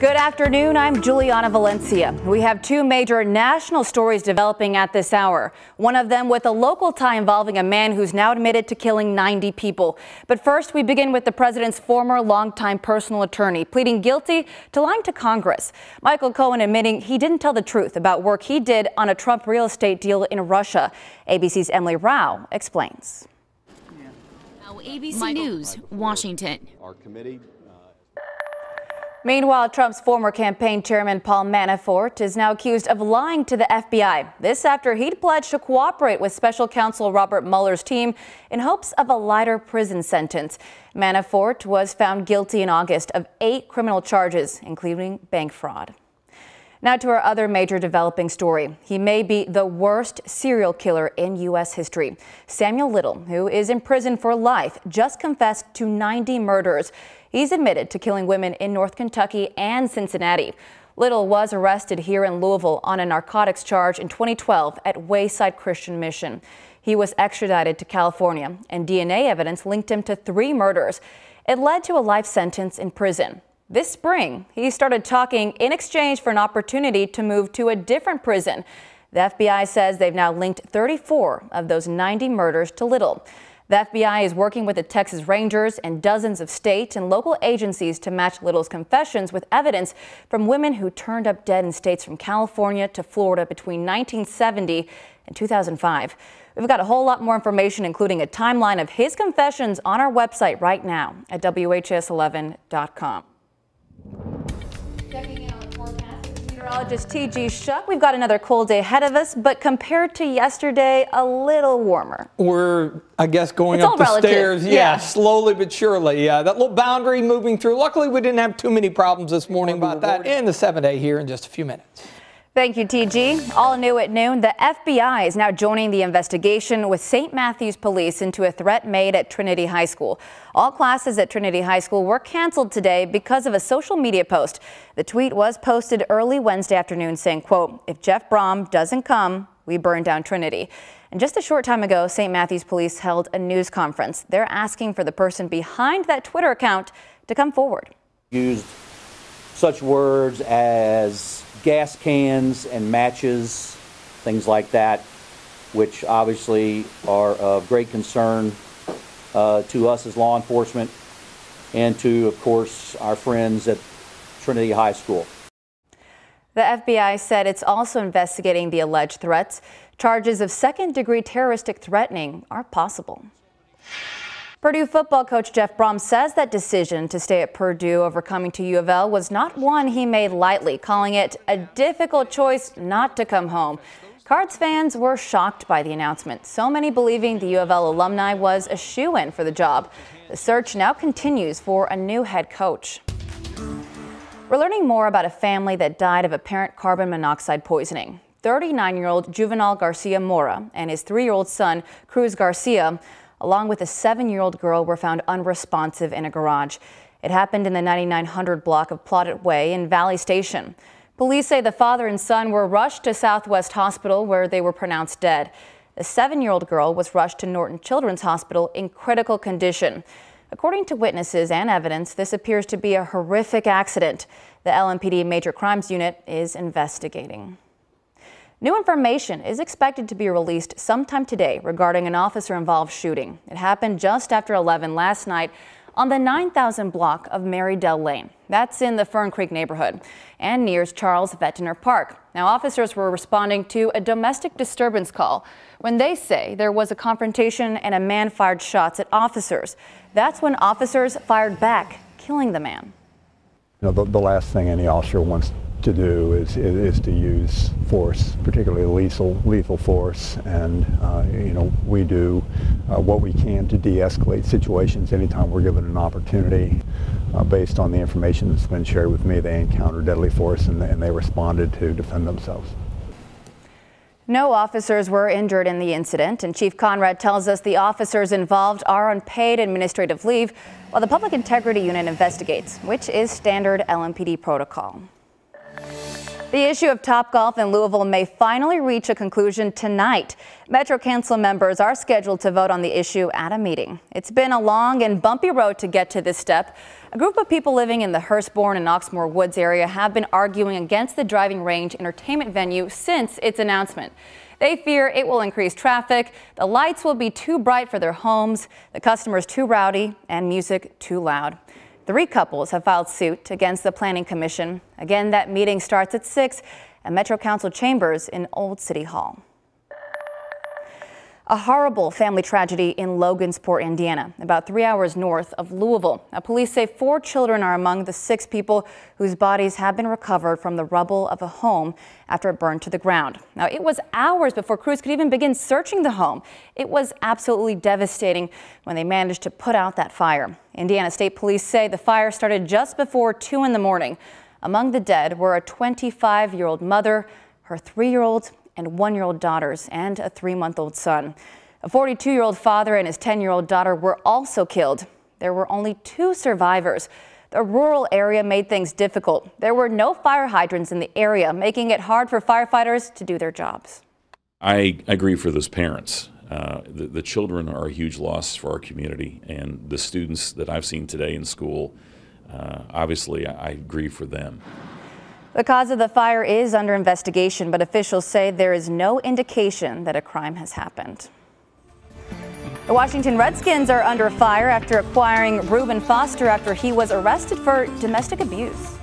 Good afternoon, I'm Juliana Valencia. We have two major national stories developing at this hour. One of them with a local tie involving a man who's now admitted to killing 90 people. But first, we begin with the president's former longtime personal attorney pleading guilty to lying to Congress. Michael Cohen admitting he didn't tell the truth about work he did on a Trump real estate deal in Russia. ABC's Emily Rao explains. Now, ABC News, Washington. Our committee. Meanwhile, Trump's former campaign chairman Paul Manafort is now accused of lying to the FBI. This after he'd pledged to cooperate with special counsel Robert Mueller's team in hopes of a lighter prison sentence. Manafort was found guilty in August of 8 criminal charges, including bank fraud. Now to our other major developing story. He may be the worst serial killer in U.S. history. Samuel Little, who is in prison for life, just confessed to 90 murders. He's admitted to killing women in North Kentucky and Cincinnati. Little was arrested here in Louisville on a narcotics charge in 2012 at Wayside Christian Mission. He was extradited to California, and DNA evidence linked him to 3 murders. It led to a life sentence in prison. This spring, he started talking in exchange for an opportunity to move to a different prison. The FBI says they've now linked 34 of those 90 murders to Little. The FBI is working with the Texas Rangers and dozens of state and local agencies to match Little's confessions with evidence from women who turned up dead in states from California to Florida between 1970 and 2005. We've got a whole lot more information, including a timeline of his confessions, on our website right now at WHS11.com. Checking in on the forecast with meteorologist T.G. Shuck. We've got another cold day ahead of us, but compared to yesterday, a little warmer. We're, I guess, going up the stairs. Yeah, slowly but surely. Yeah, that little boundary moving through. Luckily, we didn't have too many problems this morning about that in the 7-day here in just a few minutes. Thank you, TG. All new at noon, the FBI is now joining the investigation with St. Matthews Police into a threat made at Trinity High School. All classes at Trinity High School were canceled today because of a social media post. The tweet was posted early Wednesday afternoon saying, quote, "If Jeff Brom doesn't come, we burn down Trinity." And just a short time ago, St. Matthews Police held a news conference. They're asking for the person behind that Twitter account to come forward. Used such words as gas cans and matches, things like that, which obviously are of great concern to us as law enforcement and to, of course, our friends at Trinity High School. The FBI said it's also investigating the alleged threats. Charges of second-degree terroristic threatening are possible. Purdue football coach Jeff Brom says that decision to stay at Purdue over coming to U of L was not one he made lightly, calling it a difficult choice not to come home. Cards fans were shocked by the announcement, so many believing the U of L alumni was a shoo-in for the job. The search now continues for a new head coach. We're learning more about a family that died of apparent carbon monoxide poisoning. 39-year-old Juvenal Garcia Mora and his 3-year-old son, Cruz Garcia, along with a 7-year-old girl, were found unresponsive in a garage. It happened in the 9900 block of Plotted Way in Valley Station. Police say the father and son were rushed to Southwest Hospital, where they were pronounced dead. The 7-year-old girl was rushed to Norton Children's Hospital in critical condition. According to witnesses and evidence, this appears to be a horrific accident. The LMPD Major Crimes Unit is investigating. New information is expected to be released sometime today regarding an officer-involved shooting. It happened just after 11 last night on the 9000 block of Marydell Lane. That's in the Fern Creek neighborhood and nears Charles Vettiner Park. Now, officers were responding to a domestic disturbance call when they say there was a confrontation and a man fired shots at officers. That's when officers fired back, killing the man. You know, the last thing any officer wants to do is to use force, particularly lethal force, and you know, we do what we can to de-escalate situations anytime we're given an opportunity. Based on the information that's been shared with me, they encountered deadly force and they responded to defend themselves. No officers were injured in the incident, and Chief Conrad tells us the officers involved are on paid administrative leave while the Public Integrity Unit investigates, which is standard LMPD protocol. The issue of Topgolf in Louisville may finally reach a conclusion tonight. Metro Council members are scheduled to vote on the issue at a meeting. It's been a long and bumpy road to get to this step. A group of people living in the Hurstbourne and Oxmoor Woods area have been arguing against the driving range entertainment venue since its announcement. They fear it will increase traffic, the lights will be too bright for their homes, the customers too rowdy, and music too loud. 3 couples have filed suit against the Planning Commission. Again, that meeting starts at 6 at Metro Council chambers in Old City Hall. A horrible family tragedy in Logansport, Indiana, about 3 hours north of Louisville. Now, police say 4 children are among the 6 people whose bodies have been recovered from the rubble of a home after it burned to the ground. Now, it was hours before crews could even begin searching the home. It was absolutely devastating when they managed to put out that fire. Indiana State Police say the fire started just before 2 in the morning. Among the dead were a 25-year-old mother, her 3-year-old and 1-year-old daughters, and a 3-month-old son. A 42-year-old father and his 10-year-old daughter were also killed. There were only 2 survivors. The rural area made things difficult. There were no fire hydrants in the area, making it hard for firefighters to do their jobs. I agree for those parents. The children are a huge loss for our community, and the students that I've seen today in school, obviously I agree for them. The cause of the fire is under investigation, but officials say there is no indication that a crime has happened. The Washington Redskins are under fire after acquiring Reuben Foster after he was arrested for domestic abuse.